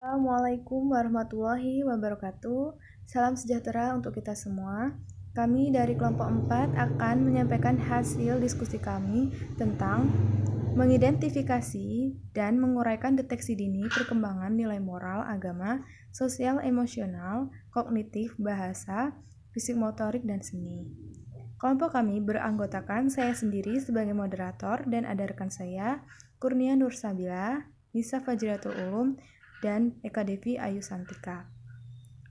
Assalamualaikum warahmatullahi wabarakatuh. Salam sejahtera untuk kita semua. Kami dari kelompok 4 akan menyampaikan hasil diskusi kami tentang mengidentifikasi dan menguraikan deteksi dini perkembangan nilai moral, agama, sosial, emosional, kognitif, bahasa, fisik motorik, dan seni. Kelompok kami beranggotakan saya sendiri sebagai moderator dan ada rekan saya, Kurnia Nursabila, Nisa Fajratul Ulum, dan Eka Devi Ayu Santika.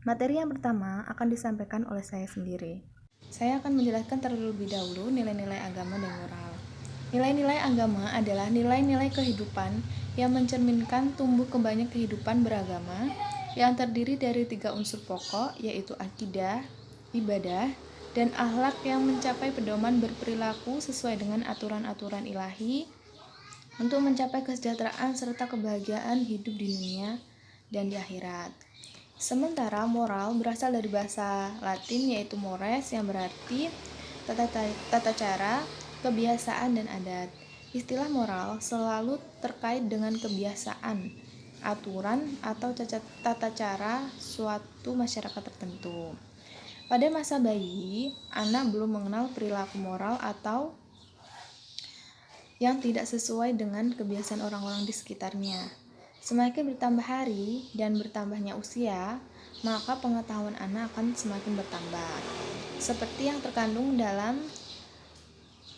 Materi yang pertama akan disampaikan oleh saya sendiri. Saya akan menjelaskan terlebih dahulu nilai-nilai agama dan moral. Nilai-nilai agama adalah nilai-nilai kehidupan yang mencerminkan tumbuh kembangnya kehidupan beragama yang terdiri dari 3 unsur pokok, yaitu akidah, ibadah, dan akhlak yang mencapai pedoman berperilaku sesuai dengan aturan-aturan ilahi untuk mencapai kesejahteraan serta kebahagiaan hidup di dunia dan di akhirat. Sementara moral berasal dari bahasa Latin yaitu mores yang berarti tata cara, kebiasaan, dan adat. Istilah moral selalu terkait dengan kebiasaan, aturan, atau tata cara suatu masyarakat tertentu. Pada masa bayi, anak belum mengenal perilaku moral atau yang tidak sesuai dengan kebiasaan orang-orang di sekitarnya. Semakin bertambah hari dan bertambahnya usia, maka pengetahuan anak akan semakin bertambah. Seperti yang terkandung dalam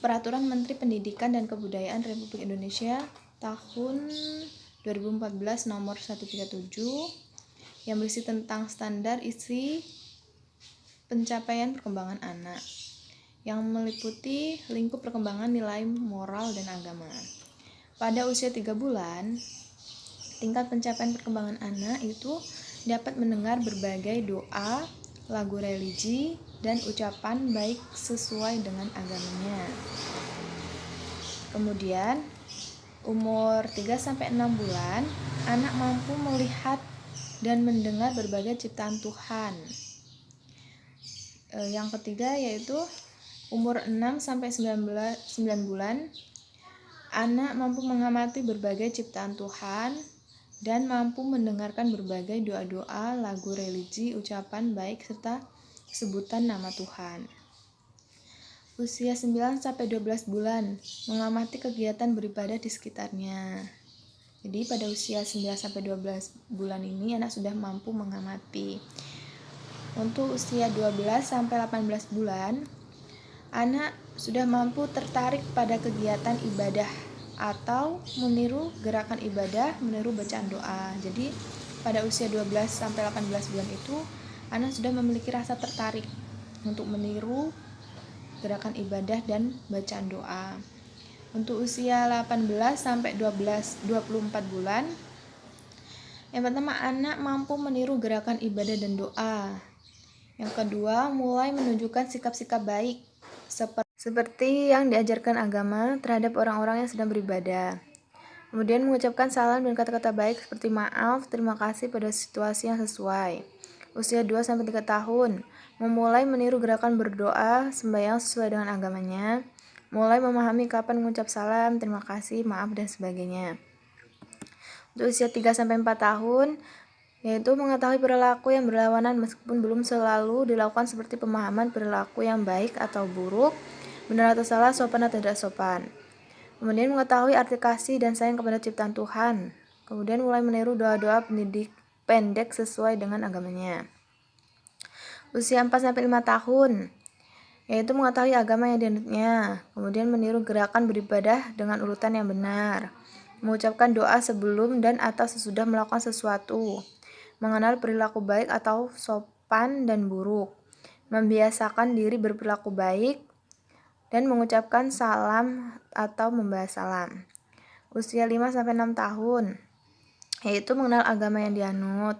Peraturan Menteri Pendidikan dan Kebudayaan Republik Indonesia tahun 2014 nomor 137 yang berisi tentang standar isi pencapaian perkembangan anak, yang meliputi lingkup perkembangan nilai moral dan agama. Pada usia 3 bulan, tingkat pencapaian perkembangan anak itu dapat mendengar berbagai doa, lagu religi, dan ucapan baik sesuai dengan agamanya. Kemudian, umur 3-6 bulan, anak mampu melihat dan mendengar berbagai ciptaan Tuhan. Yang ketiga yaitu umur 6-9 bulan, anak mampu mengamati berbagai ciptaan Tuhan dan mampu mendengarkan berbagai doa-doa, lagu religi, ucapan baik, serta sebutan nama Tuhan. Usia 9-12 bulan, mengamati kegiatan beribadah di sekitarnya. Jadi pada usia 9-12 bulan ini anak sudah mampu mengamati. Untuk usia 12-18 bulan, anak sudah mampu tertarik pada kegiatan ibadah atau meniru gerakan ibadah, meniru bacaan doa. Jadi pada usia 12-18 bulan itu anak sudah memiliki rasa tertarik untuk meniru gerakan ibadah dan bacaan doa. Untuk usia 18-24 bulan, yang pertama anak mampu meniru gerakan ibadah dan doa. Yang kedua, mulai menunjukkan sikap-sikap baik seperti yang diajarkan agama terhadap orang-orang yang sedang beribadah. Kemudian mengucapkan salam dan kata-kata baik seperti maaf, terima kasih pada situasi yang sesuai. Usia 2-3 tahun, memulai meniru gerakan berdoa, sembahyang sesuai dengan agamanya, mulai memahami kapan mengucap salam, terima kasih, maaf, dan sebagainya. Untuk usia 3-4 tahun, yaitu mengetahui perilaku yang berlawanan meskipun belum selalu dilakukan seperti pemahaman perilaku yang baik atau buruk, benar atau salah, sopan atau tidak sopan. Kemudian mengetahui arti kasih dan sayang kepada ciptaan Tuhan. Kemudian mulai meniru doa-doa pendek sesuai dengan agamanya. Usia 4-5 tahun, yaitu mengetahui agama yang dianutnya. Kemudian meniru gerakan beribadah dengan urutan yang benar. Mengucapkan doa sebelum dan atau sesudah melakukan sesuatu. Mengenal perilaku baik atau sopan dan buruk, membiasakan diri berperilaku baik, dan mengucapkan salam atau membalas salam. Usia 5-6 tahun, yaitu mengenal agama yang dianut,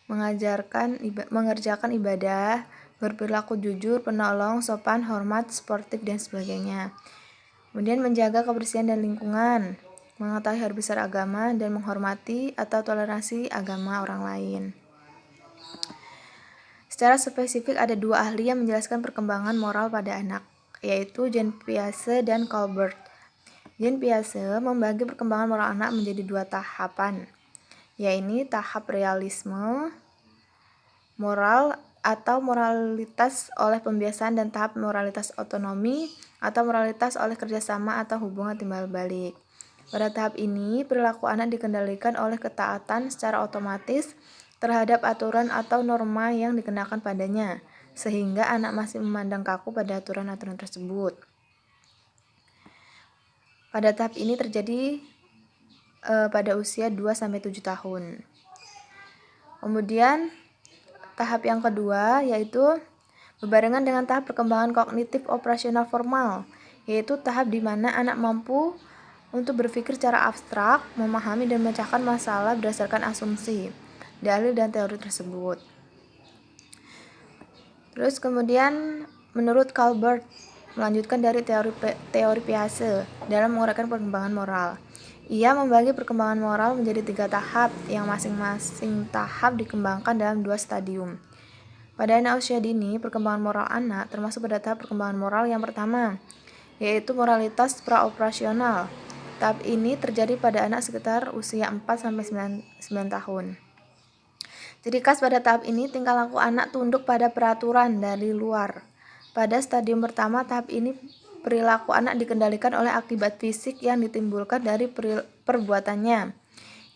mengerjakan ibadah, berperilaku jujur, penolong, sopan, hormat, sportif, dan sebagainya. Kemudian menjaga kebersihan dan lingkungan, mengetahui hari besar agama, dan menghormati atau toleransi agama orang lain. Secara spesifik ada 2 ahli yang menjelaskan perkembangan moral pada anak, yaitu Jean Piaget dan Colbert. Jean Piaget membagi perkembangan moral anak menjadi 2 tahapan, yaitu tahap realisme moral atau moralitas oleh pembiasaan, dan tahap moralitas otonomi atau moralitas oleh kerjasama atau hubungan timbal balik. Pada tahap ini, perilaku anak dikendalikan oleh ketaatan secara otomatis terhadap aturan atau norma yang dikenakan padanya, sehingga anak masih memandang kaku pada aturan-aturan tersebut. Pada tahap ini terjadi pada usia 2-7 tahun. Kemudian tahap yang kedua yaitu berbarengan dengan tahap perkembangan kognitif operasional formal, yaitu tahap di mana anak mampu untuk berpikir secara abstrak, memahami dan memecahkan masalah berdasarkan asumsi, dalil dan teori tersebut. Terus kemudian menurut Calvert melanjutkan dari teori Piaget dalam menguraikan perkembangan moral. Ia membagi perkembangan moral menjadi 3 tahap, yang masing-masing tahap dikembangkan dalam 2 stadium. Pada anak usia dini, perkembangan moral anak termasuk pada tahap perkembangan moral yang pertama, yaitu moralitas praoperasional. Tahap ini terjadi pada anak sekitar usia 4-9 tahun. Ciri khas pada tahap ini, tingkah laku anak tunduk pada peraturan dari luar. Pada stadium pertama tahap ini, perilaku anak dikendalikan oleh akibat fisik yang ditimbulkan dari perbuatannya,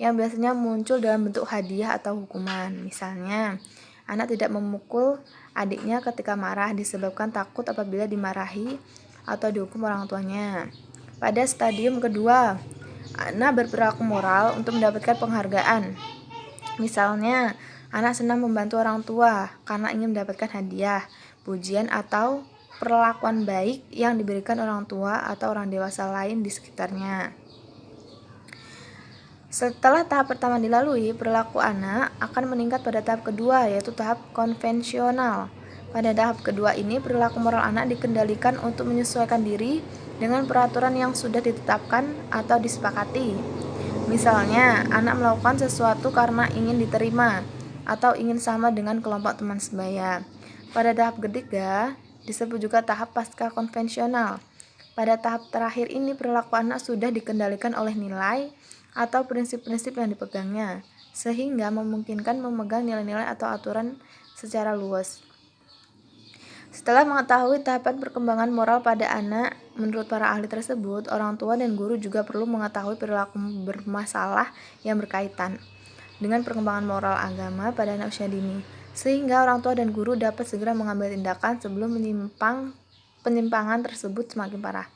yang biasanya muncul dalam bentuk hadiah atau hukuman. Misalnya, anak tidak memukul adiknya ketika marah disebabkan takut apabila dimarahi atau dihukum orang tuanya. Pada stadium kedua, anak berperilaku moral untuk mendapatkan penghargaan. Misalnya, anak senang membantu orang tua karena ingin mendapatkan hadiah, pujian, atau perlakuan baik yang diberikan orang tua atau orang dewasa lain di sekitarnya. Setelah tahap pertama dilalui, perilaku anak akan meningkat pada tahap kedua, yaitu tahap konvensional. Pada tahap kedua ini, perilaku moral anak dikendalikan untuk menyesuaikan diri dengan peraturan yang sudah ditetapkan atau disepakati. Misalnya, anak melakukan sesuatu karena ingin diterima atau ingin sama dengan kelompok teman sebaya. Pada tahap ketiga, disebut juga tahap pasca konvensional. Pada tahap terakhir ini, perilaku anak sudah dikendalikan oleh nilai atau prinsip-prinsip yang dipegangnya, sehingga memungkinkan memegang nilai-nilai atau aturan secara luas. Setelah mengetahui tahapan perkembangan moral pada anak, menurut para ahli tersebut, orang tua dan guru juga perlu mengetahui perilaku bermasalah yang berkaitan dengan perkembangan moral agama pada anak usia dini, sehingga orang tua dan guru dapat segera mengambil tindakan sebelum penyimpangan tersebut semakin parah.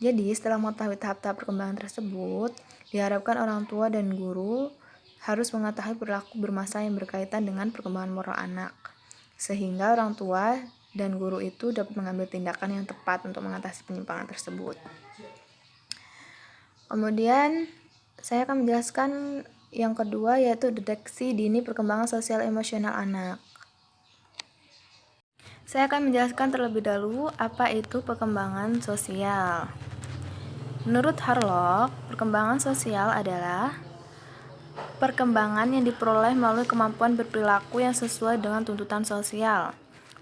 Jadi, setelah mengetahui tahap-tahap perkembangan tersebut, diharapkan orang tua dan guru harus mengetahui perilaku bermasalah yang berkaitan dengan perkembangan moral anak, sehingga orang tua dan guru itu dapat mengambil tindakan yang tepat untuk mengatasi penyimpangan tersebut. Kemudian, saya akan menjelaskan yang kedua, yaitu deteksi dini perkembangan sosial emosional anak. Saya akan menjelaskan terlebih dahulu apa itu perkembangan sosial. Menurut Harlock, perkembangan sosial adalah perkembangan yang diperoleh melalui kemampuan berperilaku yang sesuai dengan tuntutan sosial.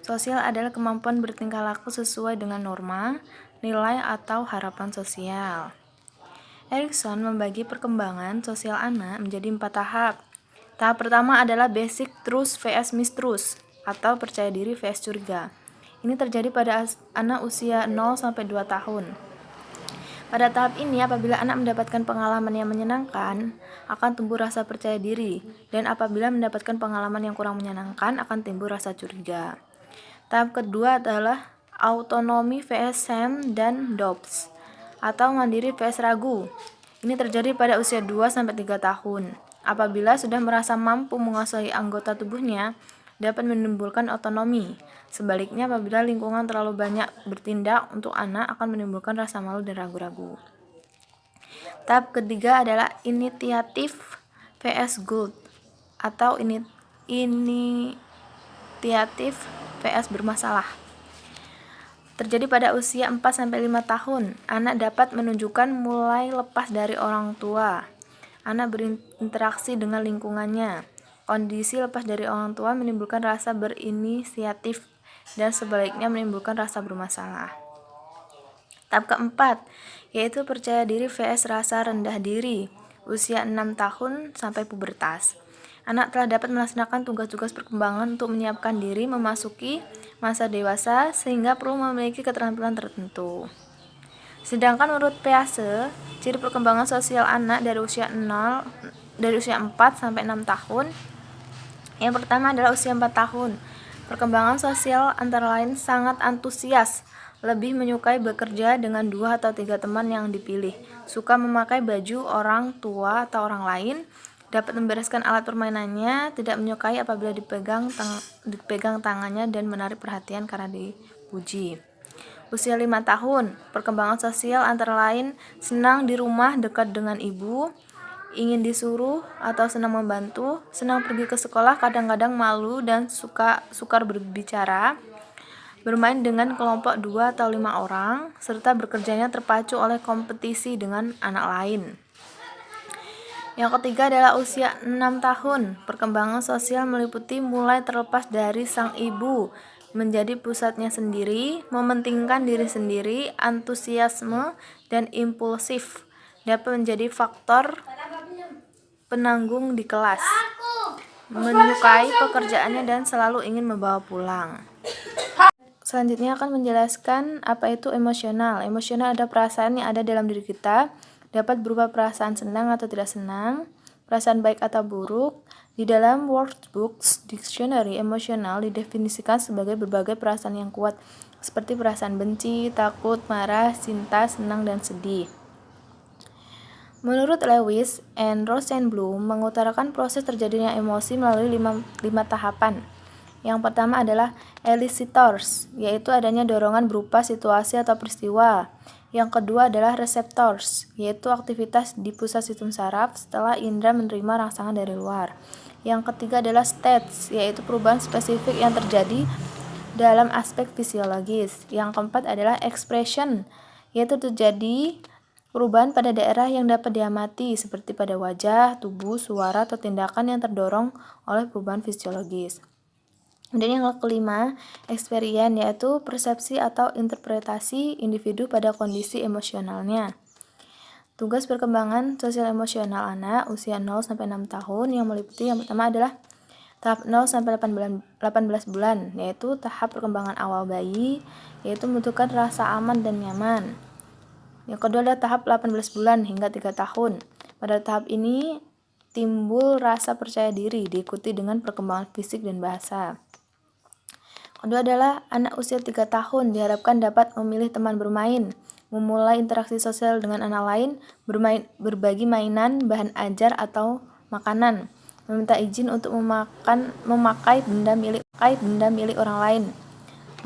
Sosial adalah kemampuan bertingkah laku sesuai dengan norma, nilai, atau harapan sosial. Erikson membagi perkembangan sosial anak menjadi 4 tahap. Tahap pertama adalah basic trust vs mistrust, atau percaya diri vs curiga. Ini terjadi pada anak usia 0-2 tahun. Pada tahap ini, apabila anak mendapatkan pengalaman yang menyenangkan, akan tumbuh rasa percaya diri, dan apabila mendapatkan pengalaman yang kurang menyenangkan, akan timbul rasa curiga. Tahap kedua adalah autonomi vs shame dan doubts, atau mandiri vs ragu. Ini terjadi pada usia 2-3 tahun. Apabila sudah merasa mampu menguasai anggota tubuhnya, dapat menimbulkan otonomi. Sebaliknya, apabila lingkungan terlalu banyak bertindak untuk anak, akan menimbulkan rasa malu dan ragu-ragu. Tahap ketiga adalah initiatif vs guilt, atau initiatif vs bermasalah. Terjadi pada usia 4-5 tahun. Anak dapat menunjukkan mulai lepas dari orang tua. Anak berinteraksi dengan lingkungannya. Kondisi lepas dari orang tua menimbulkan rasa berinisiatif, dan sebaliknya menimbulkan rasa bermasalah. Tahap keempat, yaitu percaya diri vs rasa rendah diri. usia 6 tahun sampai pubertas. Anak telah dapat melaksanakan tugas-tugas perkembangan untuk menyiapkan diri memasuki masa dewasa sehingga perlu memiliki keterampilan tertentu. Sedangkan menurut Pease, ciri perkembangan sosial anak dari usia 4 sampai 6 tahun. Yang pertama adalah usia 4 tahun. Perkembangan sosial antara lain sangat antusias, lebih menyukai bekerja dengan 2 atau 3 teman yang dipilih, suka memakai baju orang tua atau orang lain, dapat membereskan alat permainannya, tidak menyukai apabila dipegang tangannya dan menarik perhatian karena dipuji. Usia 5 tahun, perkembangan sosial antara lain senang di rumah dekat dengan ibu, ingin disuruh atau senang membantu, senang pergi ke sekolah, kadang-kadang malu dan sukar berbicara, bermain dengan kelompok 2 atau 5 orang, serta bekerjanya terpacu oleh kompetisi dengan anak lain. Yang ketiga adalah usia 6 tahun. Perkembangan sosial meliputi mulai terlepas dari sang ibu, menjadi pusatnya sendiri, mementingkan diri sendiri, antusiasme, dan impulsif. Dapat menjadi faktor penanggung di kelas, menyukai pekerjaannya dan selalu ingin membawa pulang. Selanjutnya akan menjelaskan apa itu emosional. Emosional adalah perasaan yang ada dalam diri kita, dapat berupa perasaan senang atau tidak senang, perasaan baik atau buruk. Di dalam Workbook Dictionary, emosional didefinisikan sebagai berbagai perasaan yang kuat, seperti perasaan benci, takut, marah, cinta, senang, dan sedih. Menurut Lewis and Rosenblum, mengutarakan proses terjadinya emosi melalui lima tahapan. Yang pertama adalah elicitors, yaitu adanya dorongan berupa situasi atau peristiwa. Yang kedua adalah receptors, yaitu aktivitas di pusat sistem saraf setelah indera menerima rangsangan dari luar. Yang ketiga adalah states, yaitu perubahan spesifik yang terjadi dalam aspek fisiologis. Yang keempat adalah expression, yaitu terjadi perubahan pada daerah yang dapat diamati, seperti pada wajah, tubuh, suara, atau tindakan yang terdorong oleh perubahan fisiologis. Dan yang kelima, experience, yaitu persepsi atau interpretasi individu pada kondisi emosionalnya. Tugas perkembangan sosial emosional anak usia 0 sampai 6 tahun yang meliputi yang pertama adalah tahap 0 sampai 18 bulan, yaitu tahap perkembangan awal bayi, yaitu membutuhkan rasa aman dan nyaman. Yang kedua adalah tahap 18 bulan hingga 3 tahun. Pada tahap ini timbul rasa percaya diri diikuti dengan perkembangan fisik dan bahasa. Kedua adalah anak usia 3 tahun diharapkan dapat memilih teman bermain, memulai interaksi sosial dengan anak lain, berbagi mainan, bahan ajar atau makanan, meminta izin untuk memakai benda milik orang lain,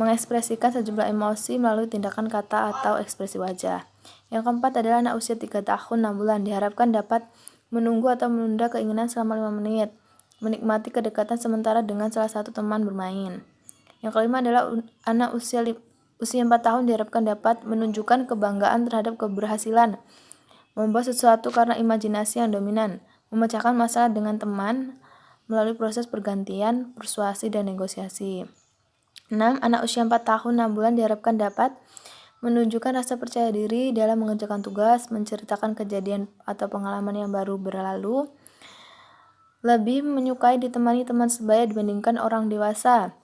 mengekspresikan sejumlah emosi melalui tindakan kata atau ekspresi wajah. Yang keempat adalah anak usia 3 tahun 6 bulan diharapkan dapat menunggu atau menunda keinginan selama 5 menit, menikmati kedekatan sementara dengan salah satu teman bermain. Yang kelima adalah anak usia 4 tahun diharapkan dapat menunjukkan kebanggaan terhadap keberhasilan, membuat sesuatu karena imajinasi yang dominan, memecahkan masalah dengan teman melalui proses pergantian, persuasi, dan negosiasi. 6. Anak usia 4 tahun 6 bulan diharapkan dapat menunjukkan rasa percaya diri dalam mengerjakan tugas, menceritakan kejadian atau pengalaman yang baru berlalu, lebih menyukai ditemani teman sebaya dibandingkan orang dewasa,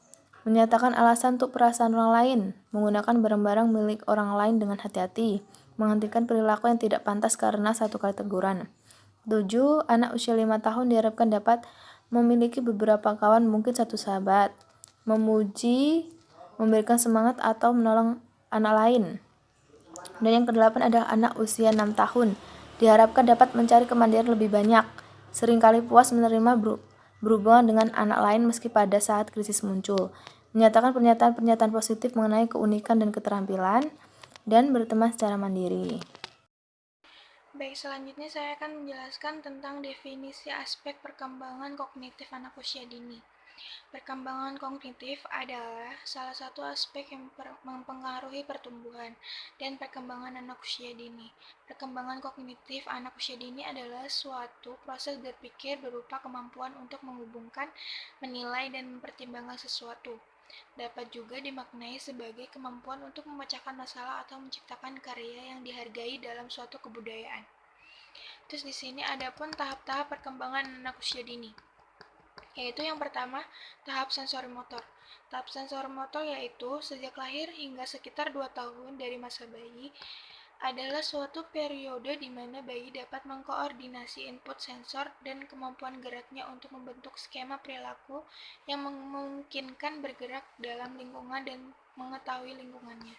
menyatakan alasan untuk perasaan orang lain, menggunakan barang-barang milik orang lain dengan hati-hati, menghentikan perilaku yang tidak pantas karena satu kali teguran. 7. Anak usia 5 tahun diharapkan dapat memiliki beberapa kawan, mungkin satu sahabat, memuji, memberikan semangat atau menolong anak lain. Dan yang kedelapan adalah anak usia 6 tahun diharapkan dapat mencari kemandirian lebih banyak, seringkali puas menerima berhubungan dengan anak lain meski pada saat krisis muncul, menyatakan pernyataan-pernyataan positif mengenai keunikan dan keterampilan, dan berteman secara mandiri. Baik, selanjutnya saya akan menjelaskan tentang definisi aspek perkembangan kognitif anak usia dini. Perkembangan kognitif adalah salah satu aspek yang mempengaruhi pertumbuhan dan perkembangan anak usia dini. Perkembangan kognitif anak usia dini adalah suatu proses berpikir berupa kemampuan untuk menghubungkan, menilai, dan mempertimbangkan sesuatu. Dapat juga dimaknai sebagai kemampuan untuk memecahkan masalah atau menciptakan karya yang dihargai dalam suatu kebudayaan. Terus di sini ada pun tahap-tahap perkembangan anak usia dini. Yaitu yang pertama, tahap sensori motor. Tahap sensori motor yaitu sejak lahir hingga sekitar 2 tahun dari masa bayi adalah suatu periode di mana bayi dapat mengkoordinasi input sensor dan kemampuan geraknya untuk membentuk skema perilaku yang memungkinkan bergerak dalam lingkungan dan mengetahui lingkungannya.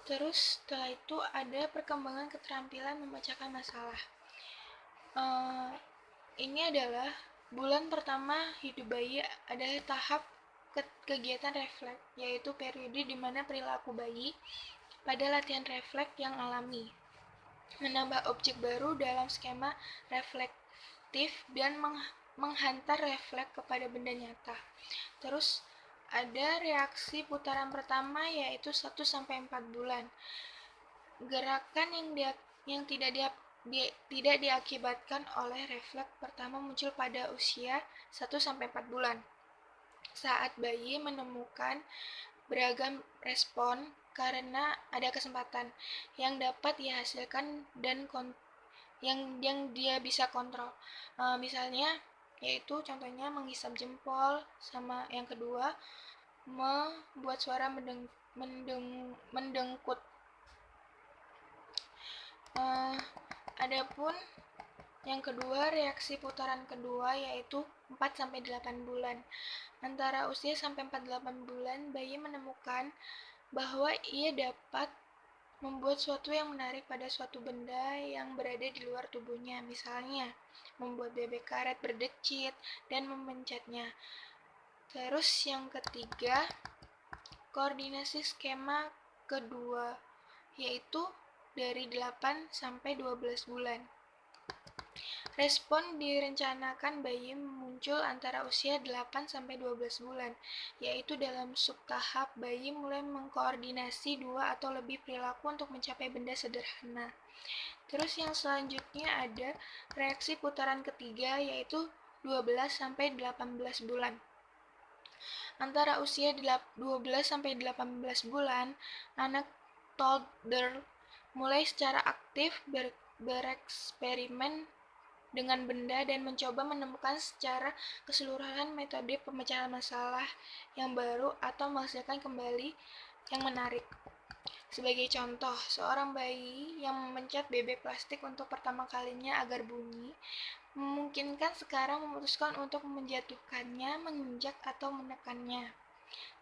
Terus setelah itu ada perkembangan keterampilan memecahkan masalah. Ini adalah bulan pertama hidup bayi adalah tahap kegiatan refleks, yaitu periode di mana perilaku bayi pada latihan refleks yang alami, menambah objek baru dalam skema reflektif dan menghantar refleks kepada benda nyata. Terus ada reaksi putaran pertama yaitu 1-4 bulan. Gerakan yang tidak diakibatkan oleh refleks pertama muncul pada usia 1-4 bulan. Saat bayi menemukan beragam respon karena ada kesempatan yang dapat dihasilkan dan yang dia bisa kontrol. Misalnya yaitu contohnya menghisap jempol, sama yang kedua membuat suara mendengkut. Adapun yang kedua, reaksi putaran kedua yaitu 4-8 bulan. Antara usia sampai 4-8 bulan, bayi menemukan bahwa ia dapat membuat sesuatu yang menarik pada suatu benda yang berada di luar tubuhnya. Misalnya, membuat bebek karet berdecit dan memencetnya. Terus yang ketiga, koordinasi skema kedua yaitu dari 8-12 bulan. Respon direncanakan bayi muncul antara usia 8-12 bulan, yaitu dalam subtahap bayi mulai mengkoordinasi 2 atau lebih perilaku untuk mencapai benda sederhana. Terus yang selanjutnya ada reaksi putaran ketiga yaitu 12-18 bulan. Antara usia 12-18 bulan, anak toddler mulai secara aktif bereksperimen dengan benda dan mencoba menemukan secara keseluruhan metode pemecahan masalah yang baru atau menghasilkan kembali yang menarik. Sebagai contoh, seorang bayi yang memencet bebek plastik untuk pertama kalinya agar bunyi, memungkinkan sekarang memutuskan untuk menjatuhkannya, menginjak atau menekannya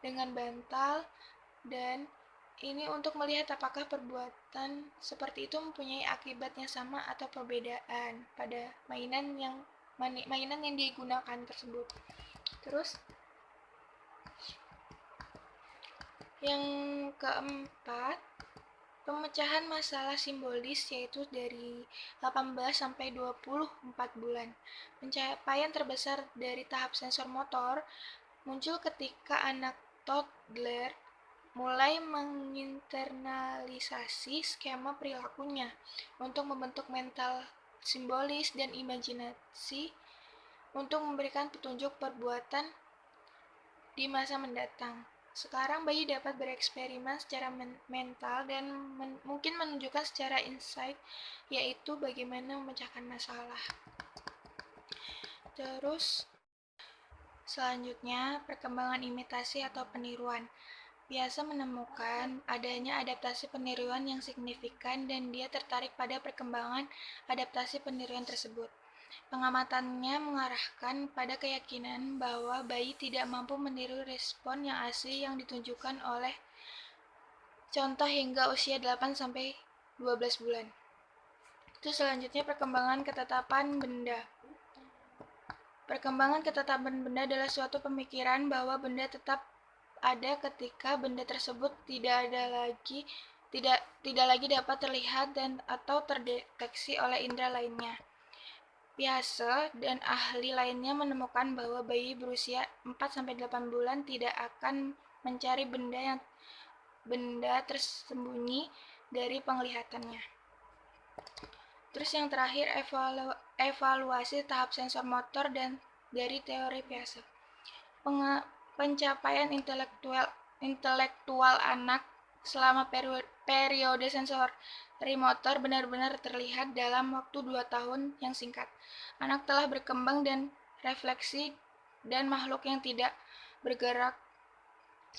dengan bantal, dan ini untuk melihat apakah perbuatan seperti itu mempunyai akibat yang sama atau perbedaan pada mainan yang digunakan tersebut. Terus yang keempat, pemecahan masalah simbolis yaitu dari 18-24 bulan. Pencapaian terbesar dari tahap sensor motor muncul ketika anak toddler mulai menginternalisasi skema perilakunya untuk membentuk mental simbolis dan imajinasi untuk memberikan petunjuk perbuatan di masa mendatang. Sekarang bayi dapat bereksperimen secara mental dan mungkin menunjukkan secara insight, yaitu bagaimana memecahkan masalah. Terus selanjutnya, perkembangan imitasi atau peniruan. Biasa menemukan adanya adaptasi peniruan yang signifikan dan dia tertarik pada perkembangan adaptasi peniruan tersebut. Pengamatannya mengarahkan pada keyakinan bahwa bayi tidak mampu meniru respon yang asli yang ditunjukkan oleh contoh hingga usia 8-12 bulan. Itu selanjutnya perkembangan ketetapan benda. Perkembangan ketetapan benda adalah suatu pemikiran bahwa benda tetap ada ketika benda tersebut tidak lagi dapat terlihat dan atau terdeteksi oleh indera lainnya. Biasa dan ahli lainnya menemukan bahwa bayi berusia 4-8 bulan tidak akan mencari benda tersembunyi dari penglihatannya. Terus yang terakhir, evaluasi tahap sensor motor dan dari teori Piaget. Pencapaian intelektual anak selama periode sensori motor benar-benar terlihat dalam waktu 2 tahun yang singkat. Anak telah berkembang dan refleksi dan makhluk yang tidak bergerak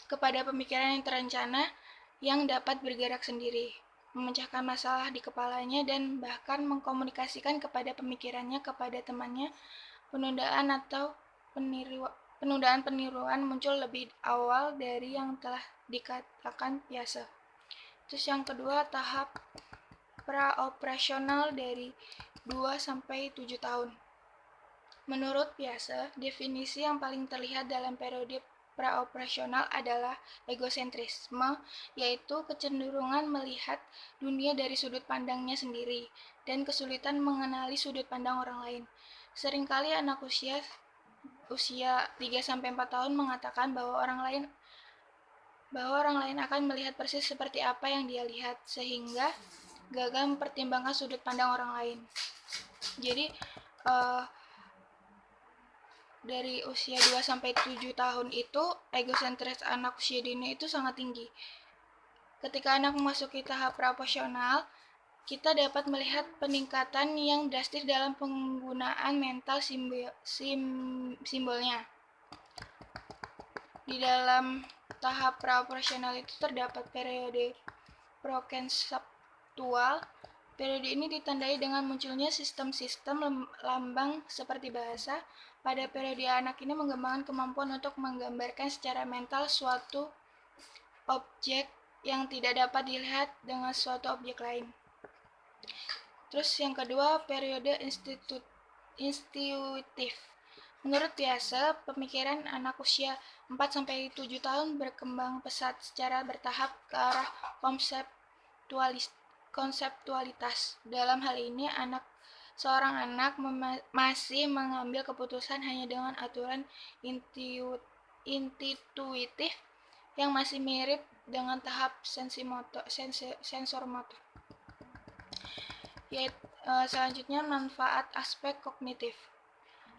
kepada pemikiran yang terencana yang dapat bergerak sendiri, memecahkan masalah di kepalanya dan bahkan mengkomunikasikan kepada pemikirannya kepada temannya. Penundaan atau penundaan-peniruan muncul lebih awal dari yang telah dikatakan biasa. Terus yang kedua, tahap praoperasional dari 2-7 tahun. Menurut Piaget, definisi yang paling terlihat dalam periode praoperasional adalah egosentrisme, yaitu kecenderungan melihat dunia dari sudut pandangnya sendiri dan kesulitan mengenali sudut pandang orang lain. Seringkali anak usia 3-4 tahun mengatakan bahwa orang lain akan melihat persis seperti apa yang dia lihat, sehingga gagal mempertimbangkan sudut pandang orang lain. Jadi dari usia 2-7 tahun itu egosentris anak usia dini itu sangat tinggi. Ketika anak memasuki tahap praoperasional, kita dapat melihat peningkatan yang drastis dalam penggunaan mental simbolnya. Di dalam tahap praoperasional itu terdapat periode prokonseptual. Periode ini ditandai dengan munculnya sistem-sistem lambang seperti bahasa. Pada periode anak ini mengembangkan kemampuan untuk menggambarkan secara mental suatu objek yang tidak dapat dilihat dengan suatu objek lain. Terus yang kedua, periode intuitif. Menurut Piaget, pemikiran anak usia 4-7 tahun berkembang pesat secara bertahap ke arah konseptualitas. Dalam hal ini, seorang anak masih mengambil keputusan hanya dengan aturan intuitif yang masih mirip dengan tahap sensor motor. Selanjutnya, manfaat aspek kognitif.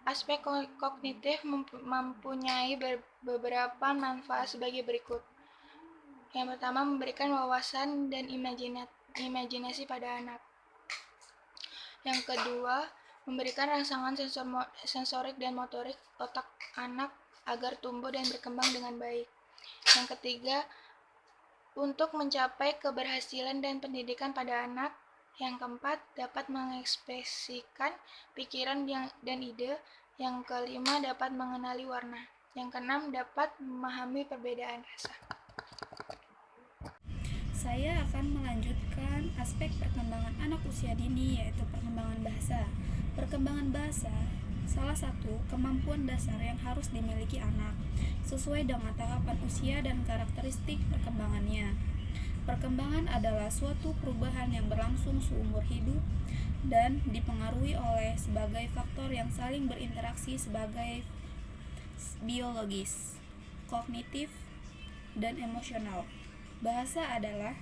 Aspek kognitif mempunyai beberapa manfaat sebagai berikut. Yang pertama, memberikan wawasan dan imajinasi pada anak. Yang kedua, memberikan rangsangan sensorik dan motorik otak anak agar tumbuh dan berkembang dengan baik. Yang ketiga, untuk mencapai keberhasilan dan pendidikan pada anak. Yang keempat, dapat mengekspresikan pikiran dan ide. Yang kelima, dapat mengenali warna. Yang keenam, dapat memahami perbedaan rasa. Saya akan melanjutkan aspek perkembangan anak usia dini, yaitu perkembangan bahasa. Perkembangan bahasa salah satu kemampuan dasar yang harus dimiliki anak, sesuai dengan tahapan usia dan karakteristik perkembangannya. Perkembangan adalah suatu perubahan yang berlangsung seumur hidup dan dipengaruhi oleh sebagai faktor yang saling berinteraksi sebagai biologis, kognitif, dan emosional. Bahasa adalah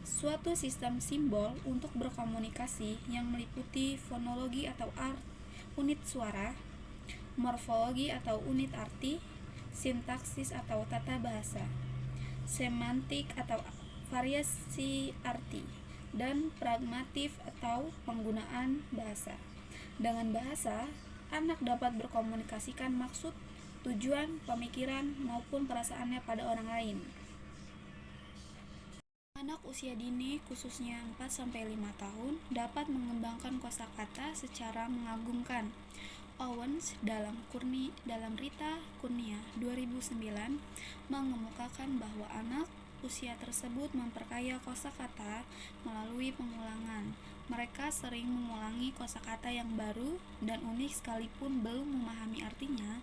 suatu sistem simbol untuk berkomunikasi yang meliputi fonologi atau unit suara, morfologi atau unit arti, sintaksis atau tata bahasa, semantik atau variasi arti, dan pragmatif atau penggunaan bahasa. Dengan bahasa, anak dapat berkomunikasikan maksud, tujuan, pemikiran, maupun perasaannya pada orang lain. Anak usia dini, khususnya 4-5 tahun, dapat mengembangkan kosakata secara mengagumkan. Owens dalam Rita Kurnia 2009 mengemukakan bahwa anak usia tersebut memperkaya kosakata melalui pengulangan. Mereka sering mengulangi kosakata yang baru dan unik sekalipun belum memahami artinya.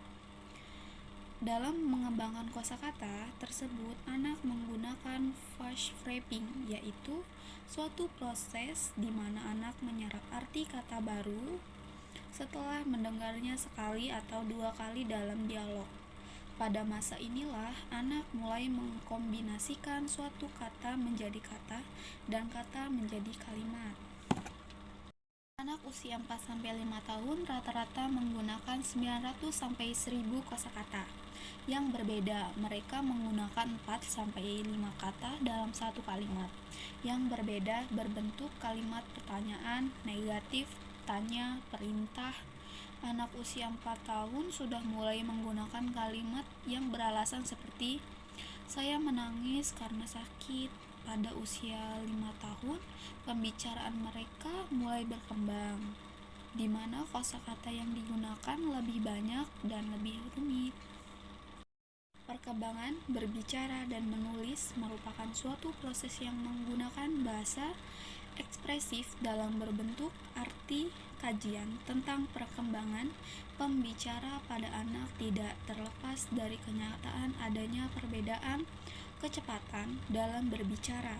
Dalam mengembangkan kosakata tersebut, anak menggunakan flash framing, yaitu suatu proses di mana anak menyerap arti kata baru setelah mendengarnya sekali atau 2 kali dalam dialog. Pada masa inilah anak mulai mengkombinasikan suatu kata menjadi kata dan kata menjadi kalimat. Anak usia 4-5 tahun rata-rata menggunakan 900-1000 kosakata. yang berbeda. Mereka menggunakan 4-5 kata dalam satu kalimat yang berbeda berbentuk kalimat pertanyaan, negatif, tanya, perintah. Anak usia 4 tahun sudah mulai menggunakan kalimat yang beralasan seperti saya menangis karena sakit. Pada usia 5 tahun, pembicaraan mereka mulai berkembang, di mana kosakata yang digunakan lebih banyak dan lebih rumit. Perkembangan berbicara dan menulis merupakan suatu proses yang menggunakan bahasa ekspresif dalam berbentuk arti. Kajian tentang perkembangan pembicara pada anak tidak terlepas dari kenyataan adanya perbedaan kecepatan dalam berbicara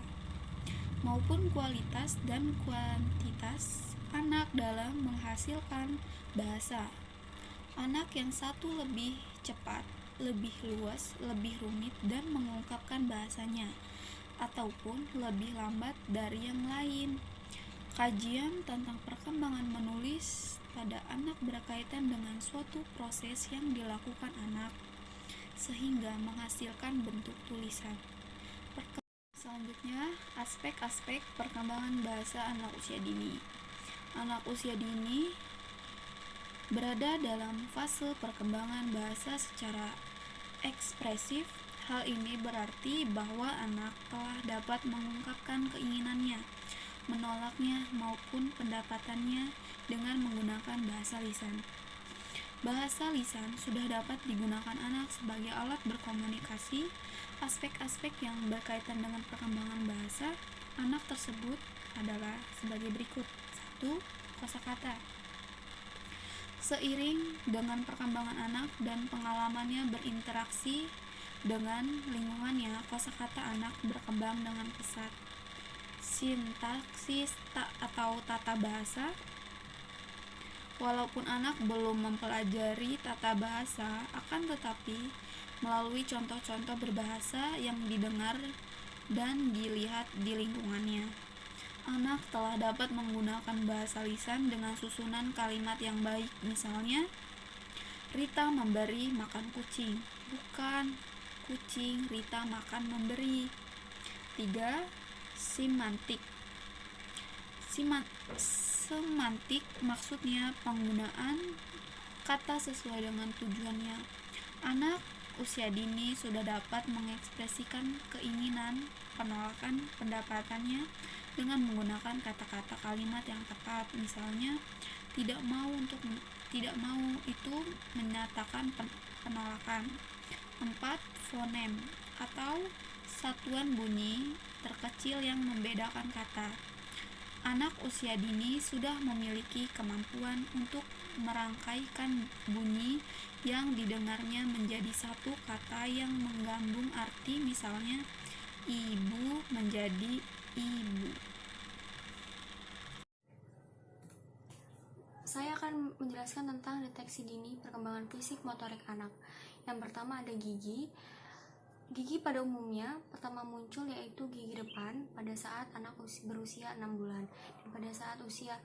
maupun kualitas dan kuantitas anak dalam menghasilkan bahasa. Anak yang satu lebih cepat, lebih luas, lebih rumit dan mengungkapkan bahasanya, ataupun lebih lambat dari yang lain. Kajian tentang perkembangan menulis pada anak berkaitan dengan suatu proses yang dilakukan anak sehingga menghasilkan bentuk tulisan. Selanjutnya, aspek-aspek perkembangan bahasa anak usia dini. Anak usia dini berada dalam fase perkembangan bahasa secara ekspresif. Hal ini berarti bahwa anak telah dapat mengungkapkan keinginannya, menolaknya maupun pendapatannya dengan menggunakan bahasa lisan. Bahasa lisan sudah dapat digunakan anak sebagai alat berkomunikasi. Aspek-aspek yang berkaitan dengan perkembangan bahasa anak tersebut adalah sebagai berikut. 1. Kosakata. Seiring dengan perkembangan anak dan pengalamannya berinteraksi dengan lingkungannya, kosakata anak berkembang dengan pesat. Sintaksis atau tata bahasa. Walaupun anak belum mempelajari tata bahasa, akan tetapi melalui contoh-contoh berbahasa yang didengar dan dilihat di lingkungannya, anak telah dapat menggunakan bahasa lisan dengan susunan kalimat yang baik. Misalnya, Rita memberi makan kucing. Bukan kucing Rita makan memberi. 3. Semantik. Semantik maksudnya penggunaan kata sesuai dengan tujuannya. Anak usia dini sudah dapat mengekspresikan keinginan, penolakan, pendapatannya dengan menggunakan kata-kata kalimat yang tepat. Misalnya, tidak mau itu menyatakan penolakan. 4. Fonem atau satuan bunyi terkecil yang membedakan kata. Anak usia dini sudah memiliki kemampuan untuk merangkaikan bunyi yang didengarnya menjadi satu kata yang menggabung arti. Misalnya, ibu menjadi ibu. Saya akan menjelaskan tentang deteksi dini perkembangan fisik motorik anak. Yang pertama ada gigi. Gigi pada umumnya pertama muncul yaitu gigi depan pada saat anak berusia 6 bulan. Dan pada saat usia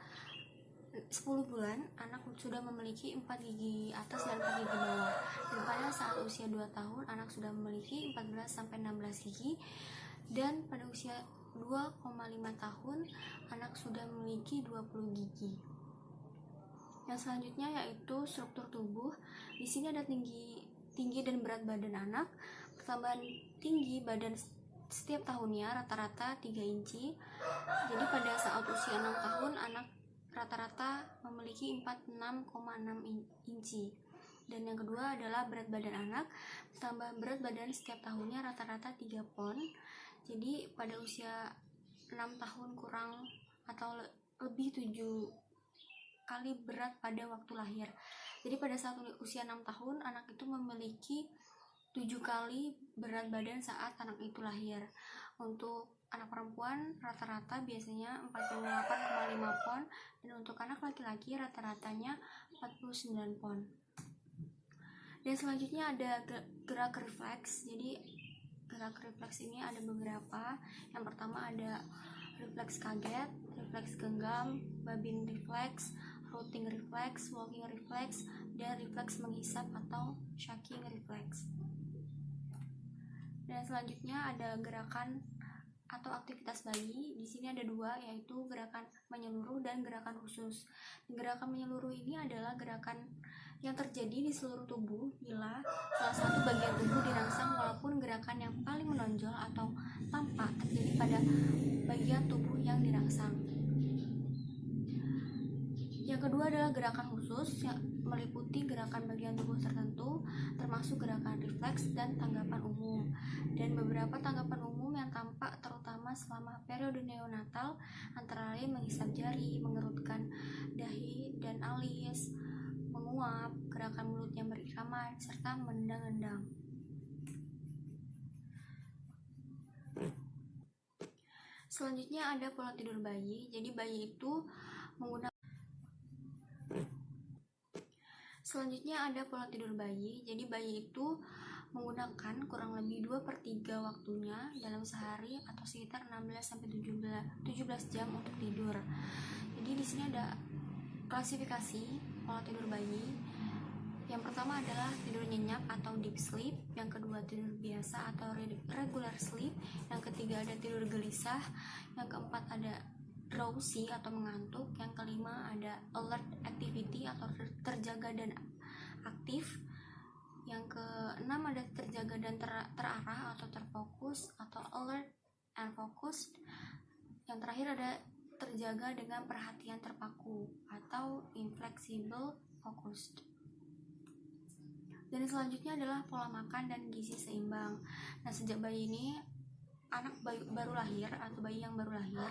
10 bulan, anak sudah memiliki 4 gigi atas dan 4 gigi bawah. Dan pada saat usia 2 tahun, anak sudah memiliki 14-16 gigi. Dan pada usia 2,5 tahun, anak sudah memiliki 20 gigi. Yang selanjutnya yaitu struktur tubuh. Di sini ada tinggi dan berat badan anak. Pertambahan tinggi badan setiap tahunnya rata-rata 3 inci. Jadi pada saat usia 6 tahun, anak rata-rata memiliki 46,6 inci. Dan yang kedua adalah berat badan anak. Pertambahan berat badan setiap tahunnya rata-rata 3 pon. Jadi pada usia 6 tahun kurang atau lebih 7 kali berat pada waktu lahir. Jadi pada saat usia 6 tahun, anak itu memiliki 7 kali berat badan saat anak itu lahir. Untuk anak perempuan rata-rata biasanya 48,5 pon, dan untuk anak laki-laki rata-ratanya 49 pon. Dan selanjutnya ada gerak refleks. Jadi gerak refleks ini ada beberapa. Yang pertama ada refleks kaget, refleks genggam, babin refleks, rooting reflex, walking reflex, dan refleks menghisap atau shaking reflex. Dan selanjutnya ada gerakan atau aktivitas bayi. Di sini ada dua, yaitu gerakan menyeluruh dan gerakan khusus. Gerakan menyeluruh ini adalah gerakan yang terjadi di seluruh tubuh bila salah satu bagian tubuh dirangsang, walaupun gerakan yang paling menonjol atau tampak terjadi pada bagian tubuh yang dirangsang. Yang kedua adalah gerakan khusus yang meliputi gerakan bagian tubuh tertentu, termasuk gerakan refleks dan tanggapan umum. Dan beberapa tanggapan umum yang tampak terutama selama periode neonatal antara lain menghisap jari, mengerutkan dahi dan alis, menguap, gerakan mulut yang beriraman, serta mendang-endang. Selanjutnya ada pola tidur bayi. Jadi bayi itu menggunakan kurang lebih 2/3 waktunya dalam sehari atau sekitar 16-17 jam untuk tidur. Jadi di sini ada klasifikasi pola tidur bayi. Yang pertama adalah tidur nyenyak atau deep sleep, yang kedua tidur biasa atau regular sleep, yang ketiga ada tidur gelisah, yang keempat ada drowsy atau mengantuk, yang kelima ada alert activity atau terjaga dan aktif, yang keenam ada terjaga dan terarah atau terfokus atau alert and focused, yang terakhir ada terjaga dengan perhatian terpaku atau inflexible focused. Dan selanjutnya adalah pola makan dan gizi seimbang. Nah, sejak bayi ini anak baru lahir atau bayi yang baru lahir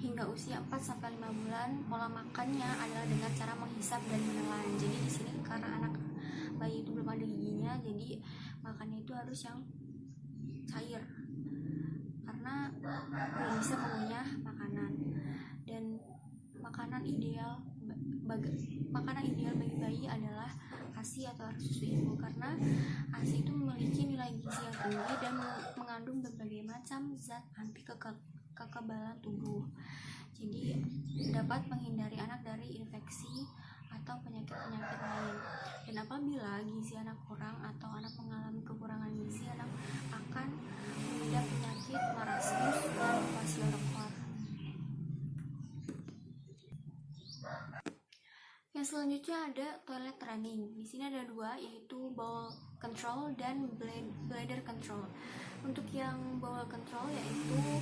hingga usia 4-5 bulan, pola makannya adalah dengan cara menghisap dan menelan. Jadi di sini karena anak bayi itu belum ada giginya, jadi makannya itu harus yang cair karena belum bisa mengunyah makanan. Dan makanan ideal bagi bayi adalah ASI atau susu ibu, karena ASI itu memiliki nilai gizi yang tinggi dan mengandung berbagai macam zat anti kekebalan tubuh. Jadi dapat menghindari anak dari infeksi atau penyakit-penyakit lain. Dan apabila gizi anak kurang atau anak mengalami kekurangan gizi, anak akan mengidap penyakit marasmus dan kwashiorkor. Yang selanjutnya ada toilet training. Di sini ada dua, yaitu bowel control dan bladder control. Untuk yang bowel control yaitu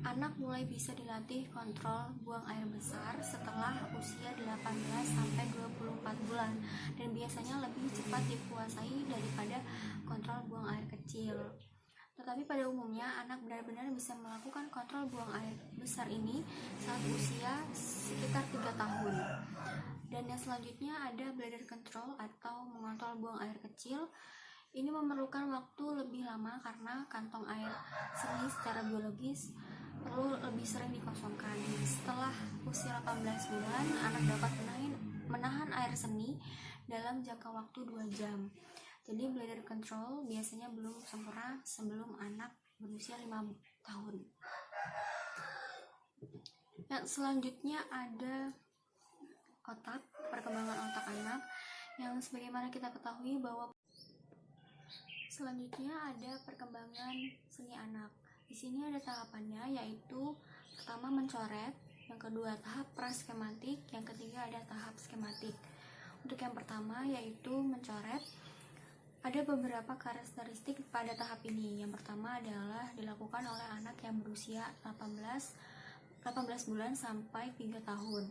anak mulai bisa dilatih kontrol buang air besar setelah usia 18-24 bulan dan biasanya lebih cepat dikuasai daripada kontrol buang air kecil. Tetapi pada umumnya anak benar-benar bisa melakukan kontrol buang air besar ini saat usia sekitar 3 tahun. Dan yang selanjutnya ada bladder control atau mengontrol buang air kecil. Ini memerlukan waktu lebih lama karena kantong air seni secara biologis perlu lebih sering dikosongkan. Setelah usia 18 bulan, anak dapat menahan air seni dalam jangka waktu 2 jam. Jadi bladder control biasanya belum sempurna sebelum anak berusia 5 tahun. Yang selanjutnya ada otak, perkembangan otak anak, yang sebagaimana kita ketahui bahwa selanjutnya ada perkembangan seni anak. Di sini ada tahapannya, yaitu pertama mencoret, yang kedua tahap praskematik, yang ketiga ada tahap skematik. Untuk yang pertama yaitu mencoret, ada beberapa karakteristik pada tahap ini. Yang pertama adalah dilakukan oleh anak yang berusia 18 bulan sampai 3 tahun.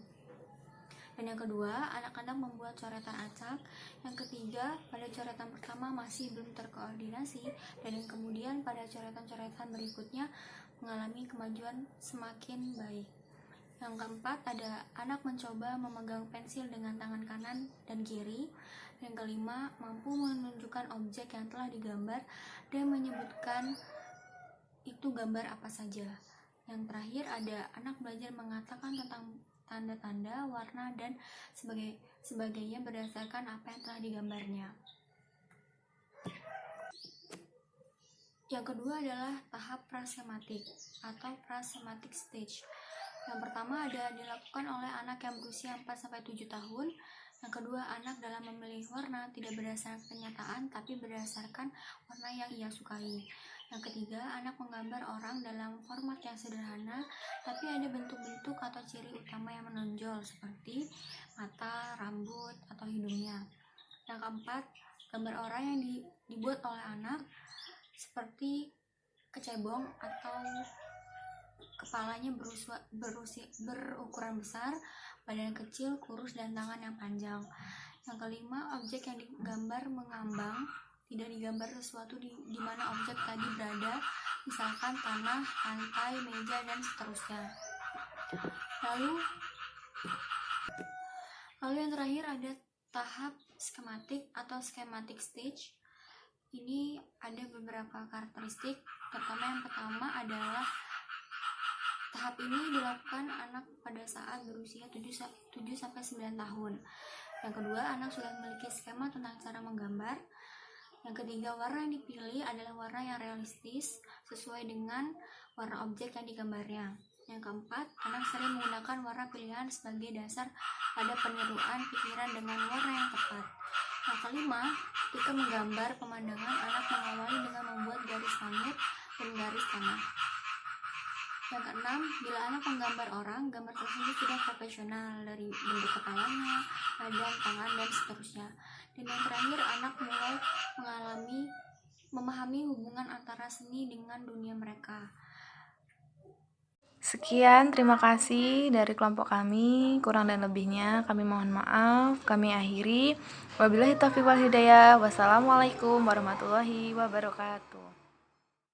Dan yang kedua, anak-anak membuat coretan acak. Yang ketiga, pada coretan pertama masih belum terkoordinasi, dan yang kemudian pada coretan-coretan berikutnya mengalami kemajuan semakin baik. Yang keempat, ada anak mencoba memegang pensil dengan tangan kanan dan kiri. Yang kelima, mampu menunjukkan objek yang telah digambar dan menyebutkan itu gambar apa saja. Yang terakhir, ada anak belajar mengatakan tentang tanda-tanda, warna, dan sebagainya berdasarkan apa yang telah digambarnya. Yang kedua adalah tahap praskematik atau praskematic stage. Yang pertama ada dilakukan oleh anak yang berusia 4-7 tahun. Yang kedua, anak dalam memilih warna tidak berdasarkan kenyataan tapi berdasarkan warna yang ia sukai. Yang ketiga, anak menggambar orang dalam format yang sederhana tapi ada bentuk-bentuk atau ciri utama yang menonjol seperti mata, rambut, atau hidungnya. Yang keempat, gambar orang yang dibuat oleh anak seperti kecebong atau kepalanya berukuran besar, badan kecil, kurus, dan tangan yang panjang. Yang kelima, objek yang digambar mengambang, tidak digambar sesuatu di mana objek tadi berada, misalkan tanah, lantai, meja, dan seterusnya. Lalu yang terakhir ada tahap skematik atau schematic stage. Ini ada beberapa karakteristik. Yang pertama adalah tahap ini dilakukan anak pada saat berusia 7-9 tahun. Yang kedua, anak sudah memiliki skema tentang cara menggambar. Yang ketiga, warna yang dipilih adalah warna yang realistis sesuai dengan warna objek yang digambarnya. Yang keempat, anak sering menggunakan warna pilihan sebagai dasar pada peniruan pikiran dengan warna yang tepat. Yang kelima, ketika menggambar pemandangan, anak mengawali dengan membuat garis langit dan garis tanah. Yang keenam, bila anak menggambar orang, gambar tersebut sudah profesional dari bentuk kepalanya, badan, tangan, dan seterusnya. Dan yang terakhir, anak mulai memahami hubungan antara seni dengan dunia mereka. Sekian, terima kasih dari kelompok kami. Kurang dan lebihnya kami mohon maaf. Kami akhiri. Wabillahi taufiq wal hidayah. Wassalamualaikum warahmatullahi wabarakatuh.